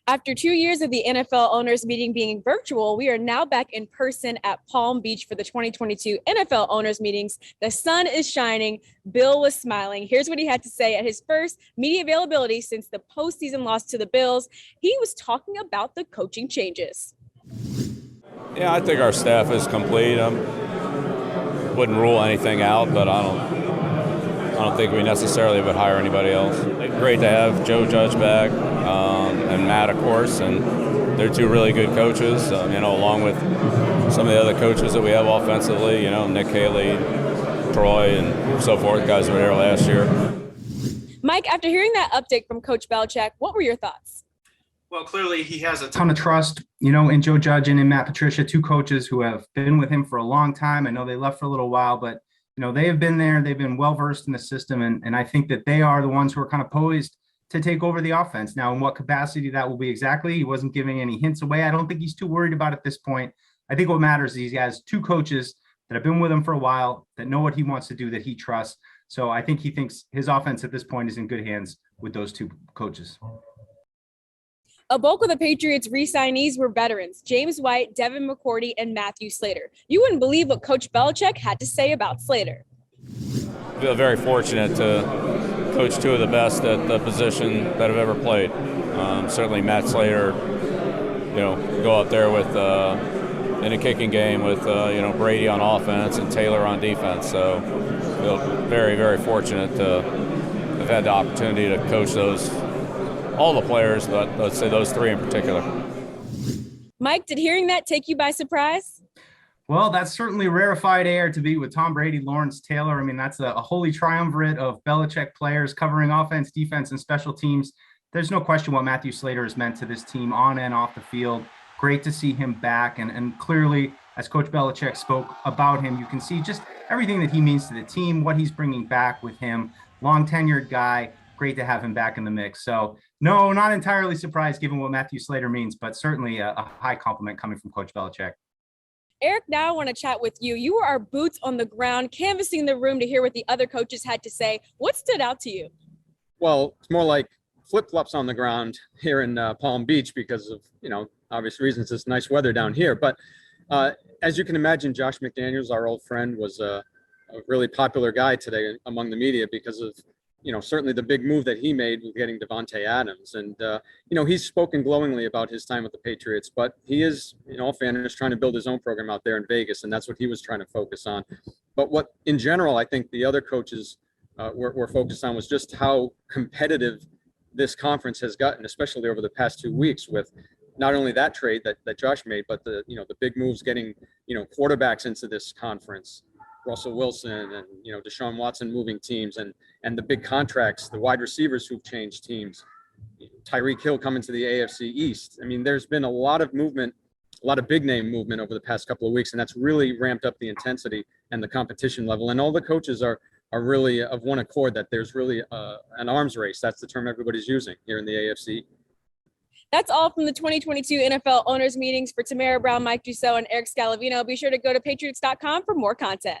After 2 years of the NFL owners meeting being virtual, we are now back in person at Palm Beach for the 2022 NFL owners meetings. The sun is shining. Bill was smiling. Here's what he had to say at his first media availability since the postseason loss to the Bills. He was talking about the coaching changes. Yeah, I think our staff is complete. Wouldn't rule anything out, but I don't think we necessarily would hire anybody else. Great to have Joe Judge back and Matt, of course, and they're two really good coaches. Along with some of the other coaches that we have offensively. Nick Haley, Troy, and so forth. Guys who were there last year. Mike, after hearing that update from Coach Belichick, what were your thoughts? Well, clearly he has a ton of trust, in Joe Judge and in Matt Patricia, two coaches who have been with him for a long time. I know they left for a little while, but they have been there. They've been well-versed in the system, and I think that they are the ones who are kind of poised to take over the offense. Now, in what capacity that will be exactly, he wasn't giving any hints away. I don't think he's too worried about it at this point. I think what matters is he has two coaches that have been with him for a while, that know what he wants to do, that he trusts. So I think he thinks his offense at this point is in good hands with those two coaches. A bulk of the Patriots re-signees were veterans: James White, Devin McCourty, and Matthew Slater. You wouldn't believe what Coach Belichick had to say about Slater. I feel very fortunate to coach two of the best at the position that have ever played. Certainly Matt Slater, go out there with in a kicking game with Brady on offense and Taylor on defense. So I feel very, very fortunate to have had the opportunity to coach all the players, but let's say those three in particular. Mike, did hearing that take you by surprise? Well, that's certainly rarefied air to be with Tom Brady, Lawrence Taylor. That's a holy triumvirate of Belichick players covering offense, defense, and special teams. There's no question what Matthew Slater has meant to this team on and off the field. Great to see him back. And clearly, as Coach Belichick spoke about him, you can see just everything that he means to the team, what he's bringing back with him. Long tenured guy. Great to have him back in the mix. So no, not entirely surprised given what Matthew Slater means, but certainly a high compliment coming from Coach Belichick. Eric, now I want to chat with you. You were our boots on the ground, canvassing the room to hear what the other coaches had to say. What stood out to you? Well, it's more like flip-flops on the ground here in Palm Beach because of, obvious reasons. It's nice weather down here. But as you can imagine, Josh McDaniels, our old friend, was a really popular guy today among the media because of, certainly the big move that he made with getting Devontae Adams. And, he's spoken glowingly about his time with the Patriots, but he is, in all fairness, trying to build his own program out there in Vegas, and that's what he was trying to focus on. But what, in general, I think the other coaches were focused on was just how competitive this conference has gotten, especially over the past 2 weeks with not only that trade that Josh made, but the big moves getting, quarterbacks into this conference. Russell Wilson and Deshaun Watson moving teams and the big contracts, the wide receivers who've changed teams, Tyreek Hill coming to the AFC East. There's been a lot of movement, a lot of big name movement over the past couple of weeks, and that's really ramped up the intensity and the competition level. And all the coaches are really of one accord that there's really an arms race. That's the term everybody's using here in the AFC. That's all from the 2022 NFL owners meetings. For Tamara Brown, Mike Dussault, and Erik Scalavino, be sure to go to Patriots.com for more content.